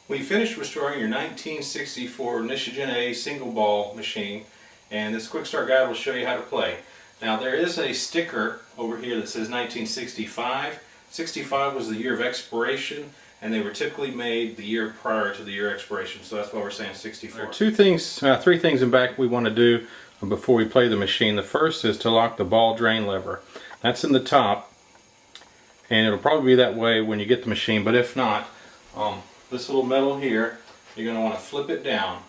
We finished restoring your 1964 Nishijin A single ball machine, and this quick start guide will show you how to play. Now there is a sticker over here that says 1965. 65 was the year of expiration, and they were typically made the year prior to the year expiration, so that's why we're saying 64. There are three things in back we want to do before we play the machine. The first is to lock the ball drain lever. That's in the top, and it'll probably be that way when you get the machine, but if not, this little metal here, you're going to want to flip it down,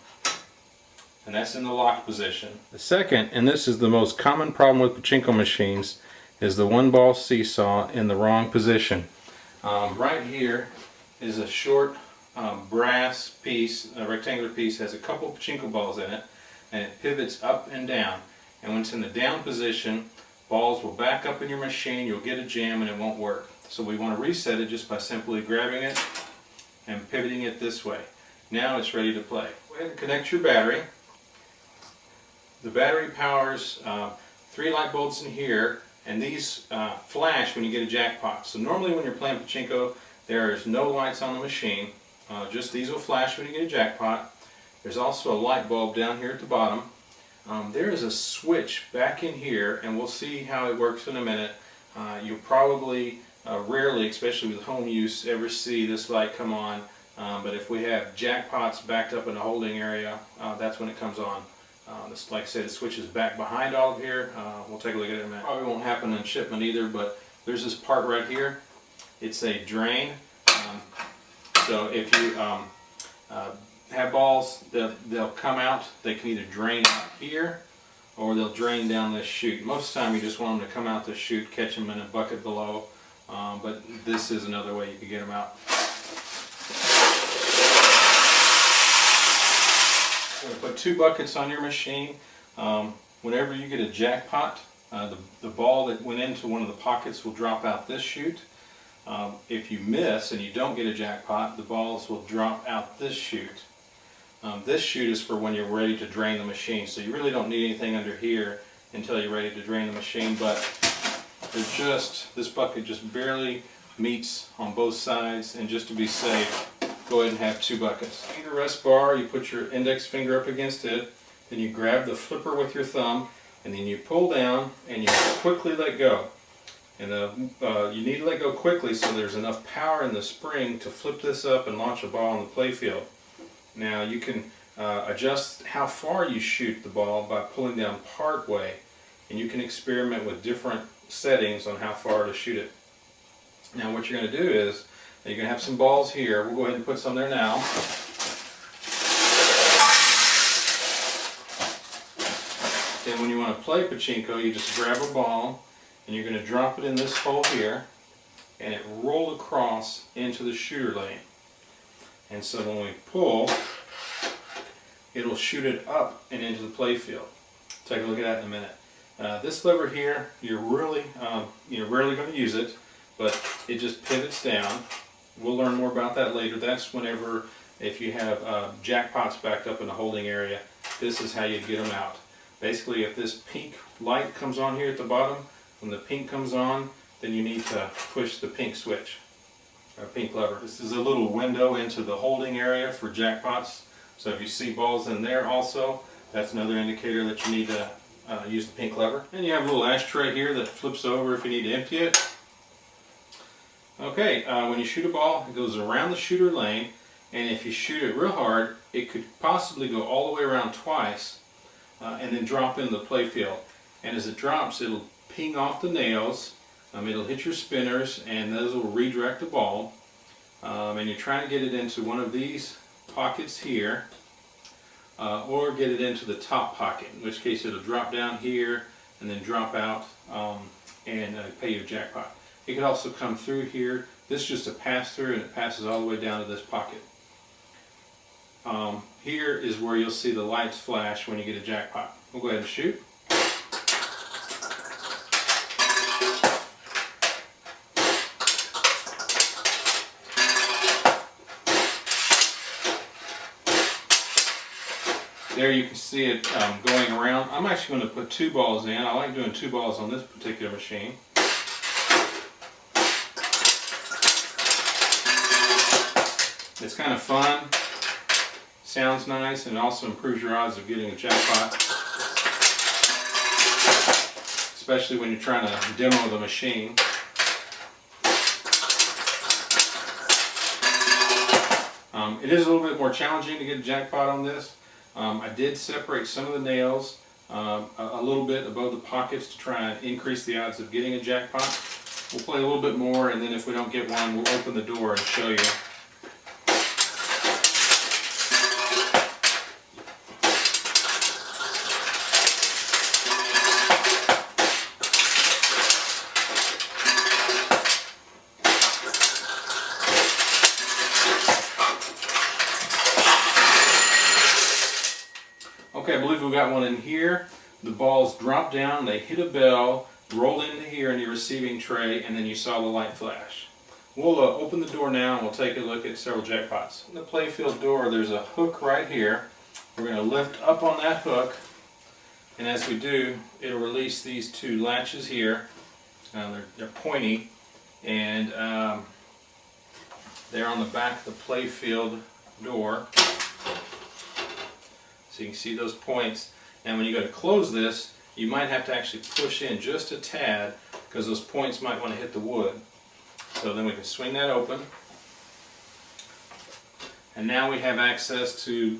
and that's in the locked position. The second, and this is the most common problem with Pachinko machines, is the one ball seesaw in the wrong position. Right here is a short brass piece, a rectangular piece, has a couple Pachinko balls in it, and it pivots up and down. And when it's in the down position, balls will back up in your machine, you'll get a jam, and it won't work. So we want to reset it just by simply grabbing it and pivoting it this way. Now it's ready to play. Go ahead and connect your battery. The battery powers 3 light bulbs in here, and these flash when you get a jackpot. So normally when you're playing Pachinko, there's no lights on the machine. Just these will flash when you get a jackpot. There's also a light bulb down here at the bottom. There is a switch back in here, and we'll see how it works in a minute. You'll probably rarely, especially with home use, ever see this light come on, but if we have jackpots backed up in the holding area, that's when it comes on. This, like I said, the switch is back behind all of here. We'll take a look at it in a minute. Probably won't happen in shipment either, but there's this part right here. It's a drain. So if you have balls, they'll come out. They can either drain out here, or they'll drain down this chute. Most of the time you just want them to come out this chute, catch them in a bucket below. But this is another way you can get them out. I'm going to put 2 buckets on your machine. Whenever you get a jackpot, the ball that went into one of the pockets will drop out this chute. If you miss and you don't get a jackpot, the balls will drop out this chute. This chute is for when you're ready to drain the machine, so you really don't need anything under here until you're ready to drain the machine, but this bucket just barely meets on both sides, and just to be safe, go ahead and have 2 buckets. Finger rest bar, you put your index finger up against it, then you grab the flipper with your thumb, and then you pull down and you quickly let go. And you need to let go quickly so there's enough power in the spring to flip this up and launch a ball on the playfield. Now you can adjust how far you shoot the ball by pulling down part way, and you can experiment with different settings on how far to shoot it. Now what you're going to do is, you're going to have some balls here. We'll go ahead and put some there now. Then when you want to play Pachinko, you just grab a ball and you're going to drop it in this hole here, and it roll across into the shooter lane. And so when we pull, it'll shoot it up and into the playfield. Take a look at that in a minute. This lever here, you're rarely going to use it, but it just pivots down. We'll learn more about that later. That's whenever, if you have jackpots backed up in the holding area, this is how you get them out. Basically, if this pink light comes on here at the bottom, when the pink comes on, then you need to push the pink switch, or pink lever. This is a little window into the holding area for jackpots. So if you see balls in there also, that's another indicator that you need to use the pink lever. And you have a little ashtray here that flips over if you need to empty it. Okay, when you shoot a ball, it goes around the shooter lane, and if you shoot it real hard, it could possibly go all the way around twice and then drop into the playfield. And as it drops, it'll ping off the nails, it'll hit your spinners, and those will redirect the ball. And you're trying to get it into one of these pockets here, or get it into the top pocket, in which case it'll drop down here and then drop out and pay you a jackpot. It could also come through here. This is just a pass-through, and it passes all the way down to this pocket. Here is where you'll see the lights flash when you get a jackpot. We'll go ahead and shoot. There you can see it going around. I'm actually going to put 2 balls in. I like doing 2 balls on this particular machine. It's kind of fun, sounds nice, and it also improves your odds of getting a jackpot, especially when you're trying to demo the machine. It is a little bit more challenging to get a jackpot on this. I did separate some of the nails a little bit above the pockets to try and increase the odds of getting a jackpot. We'll play a little bit more, and then if we don't get one, we'll open the door and show you. Okay, I believe we've got one in here. The balls drop down, they hit a bell, roll into here in your receiving tray, and then you saw the light flash. We'll open the door now and we'll take a look at several jackpots. In the playfield door, there's a hook right here. We're going to lift up on that hook, and as we do, it'll release these two latches here. They're pointy, and they're on the back of the playfield door. So you can see those points. And when you go to close this, you might have to actually push in just a tad because those points might want to hit the wood. So then we can swing that open. And now we have access to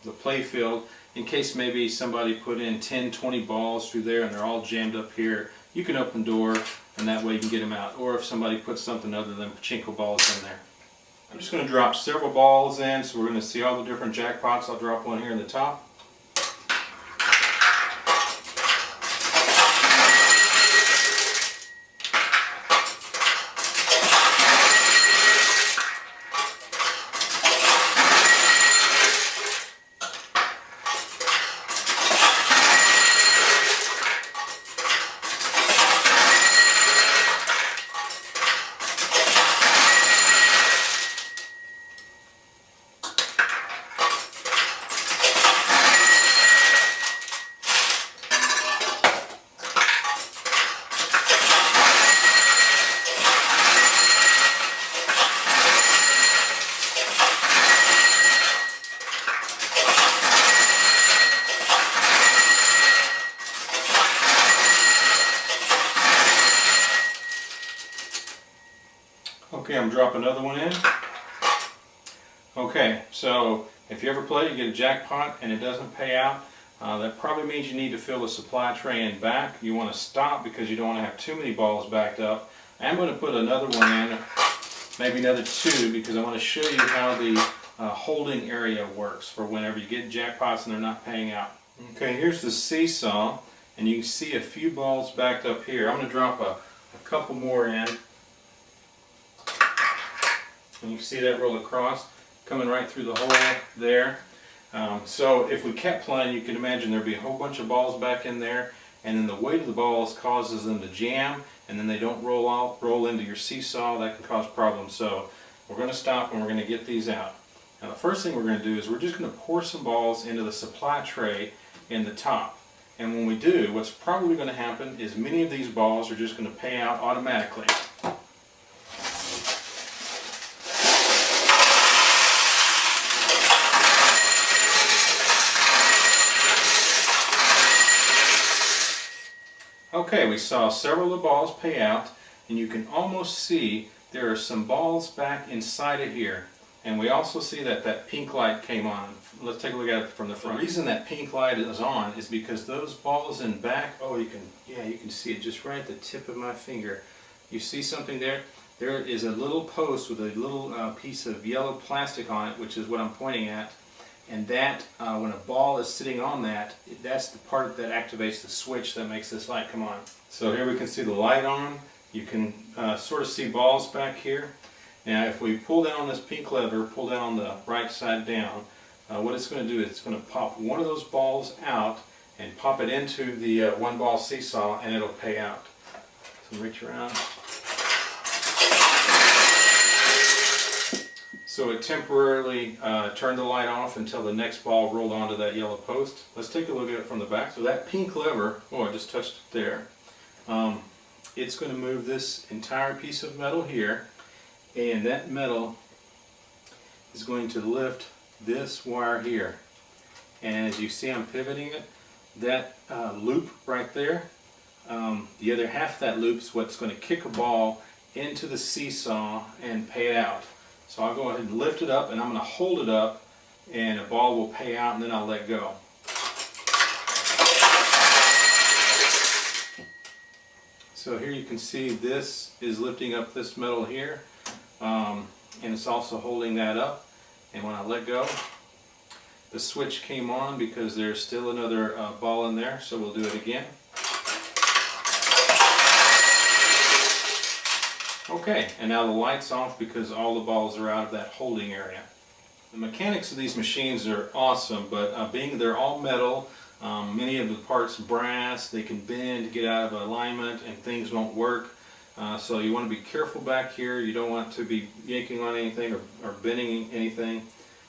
the playfield in case maybe somebody put in 10, 20 balls through there and they're all jammed up here. You can open the door and that way you can get them out. Or if somebody puts something other than Pachinko balls in there. I'm just going to drop several balls in, so we're going to see all the different jackpots. I'll drop one here in the top. Okay, I'm dropping another one in. Okay, so if you ever play, you get a jackpot and it doesn't pay out, that probably means you need to fill the supply tray in back. You want to stop because you don't want to have too many balls backed up. I'm going to put another one in, maybe another two, because I want to show you how the holding area works for whenever you get jackpots and they're not paying out. Okay, here's the seesaw, and you can see a few balls backed up here. I'm going to drop a couple more in. And you can see that roll across, coming right through the hole there. So if we kept playing, you can imagine there'd be a whole bunch of balls back in there, and then the weight of the balls causes them to jam, and then they don't roll into your seesaw. That can cause problems. So we're going to stop and we're going to get these out. Now the first thing we're going to do is we're just going to pour some balls into the supply tray in the top. And when we do, what's probably going to happen is many of these balls are just going to pay out automatically. Okay, we saw several of the balls pay out, and you can almost see there are some balls back inside of here. And we also see that that pink light came on. Let's take a look at it from the front. The reason that pink light is on is because those balls in back, you can see it just right at the tip of my finger. You see something there? There is a little post with a little piece of yellow plastic on it, which is what I'm pointing at. And that, when a ball is sitting on that, that's the part that activates the switch that makes this light come on. So here we can see the light on. You can sort of see balls back here. Now if we pull down on this pink lever, pull down on the right side down, what it's going to do is it's going to pop one of those balls out and pop it into the one ball seesaw, and it'll pay out. So reach around. So it temporarily turned the light off until the next ball rolled onto that yellow post. Let's take a look at it from the back. So that pink lever, I just touched it there. It's going to move this entire piece of metal here, and that metal is going to lift this wire here. And as you see, I'm pivoting it. That loop right there, the other half of that loop is what's going to kick a ball into the seesaw and pay it out. So I'll go ahead and lift it up, and I'm going to hold it up, and a ball will pay out, and then I'll let go. So here you can see this is lifting up this metal here, and it's also holding that up. And when I let go, the switch came on because there's still another ball in there, so we'll do it again. Okay, and now the light's off because all the balls are out of that holding area. The mechanics of these machines are awesome, but being they're all metal, many of the parts brass, they can bend, get out of alignment, and things won't work. So you want to be careful back here. You don't want to be yanking on anything or bending anything.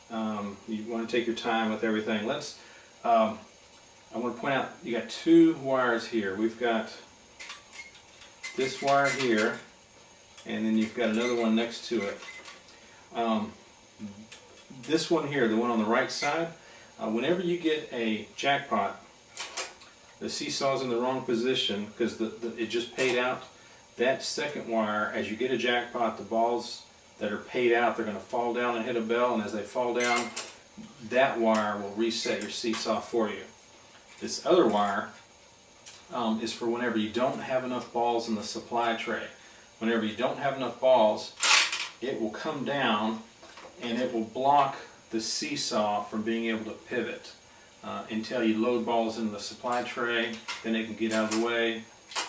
You want to take your time with everything. I want to point out, you got two wires here. We've got this wire here, and then you've got another one next to it. This one here, the one on the right side, whenever you get a jackpot, the seesaw's in the wrong position because it just paid out. That second wire, as you get a jackpot, the balls that are paid out, they're going to fall down and hit a bell, and as they fall down, that wire will reset your seesaw for you. This other wire is for whenever you don't have enough balls in the supply tray. Whenever you don't have enough balls, it will come down and it will block the seesaw from being able to pivot until you load balls into the supply tray. Then it can get out of the way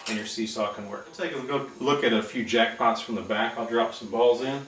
and your seesaw can work. Let's take a look at a few jackpots from the back. I'll drop some balls in.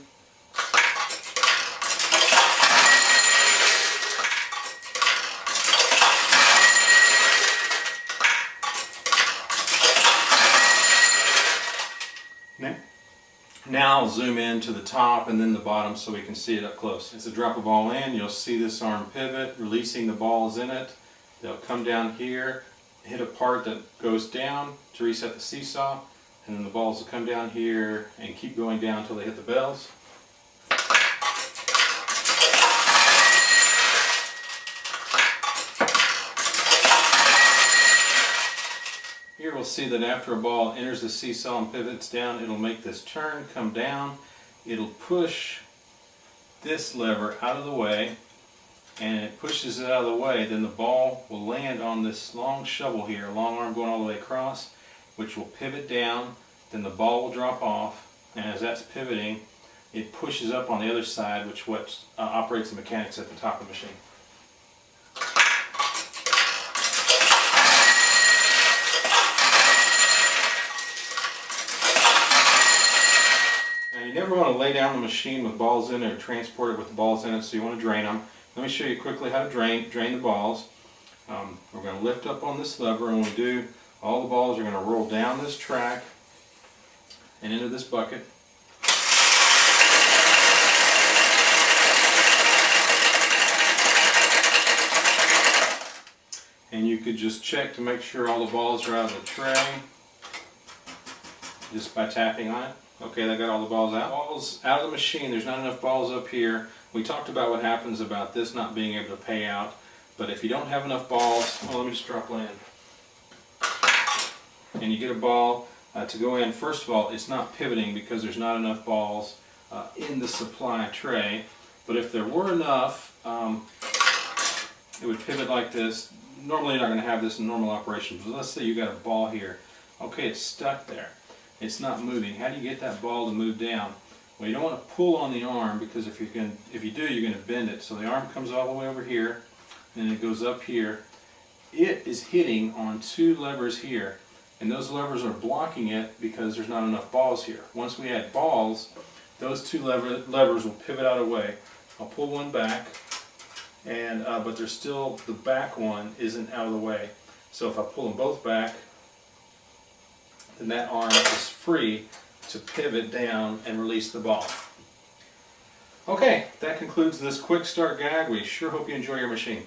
Now I'll zoom in to the top and then the bottom so we can see it up close. As I drop a ball in, you'll see this arm pivot, releasing the balls in it. They'll come down here, hit a part that goes down to reset the seesaw, and then the balls will come down here and keep going down until they hit the bells. Here we'll see that after a ball enters the seesaw and pivots down, it'll make this turn, come down, it'll push this lever out of the way, and it pushes it out of the way, then the ball will land on this long shovel here, a long arm going all the way across, which will pivot down, then the ball will drop off, and as that's pivoting, it pushes up on the other side, which operates the mechanics at the top of the machine. You never want to lay down the machine with balls in it or transport it with the balls in it, so you want to drain them. Let me show you quickly how to drain the balls. We're going to lift up on this lever, and when we do, all the balls are going to roll down this track and into this bucket. And you could just check to make sure all the balls are out of the tray just by tapping on it. Okay, that got all the balls out. Balls out of the machine, there's not enough balls up here. We talked about what happens about this not being able to pay out, but if you don't have enough balls, well, let me just drop one in. And you get a ball to go in. First of all, it's not pivoting because there's not enough balls in the supply tray, but if there were enough, it would pivot like this. Normally you're not going to have this in normal operation, but let's say you got a ball here. Okay, it's stuck there. It's not moving. How do you get that ball to move down? Well, you don't want to pull on the arm because if you do, you're going to bend it. So the arm comes all the way over here, and it goes up here. It is hitting on two levers here, and those levers are blocking it because there's not enough balls here. Once we add balls, those two levers will pivot out of the way. I'll pull one back, and but there's still, the back one isn't out of the way. So if I pull them both back, then that arm is free to pivot down and release the ball. Okay, that concludes this quick start gag. We sure hope you enjoy your machine.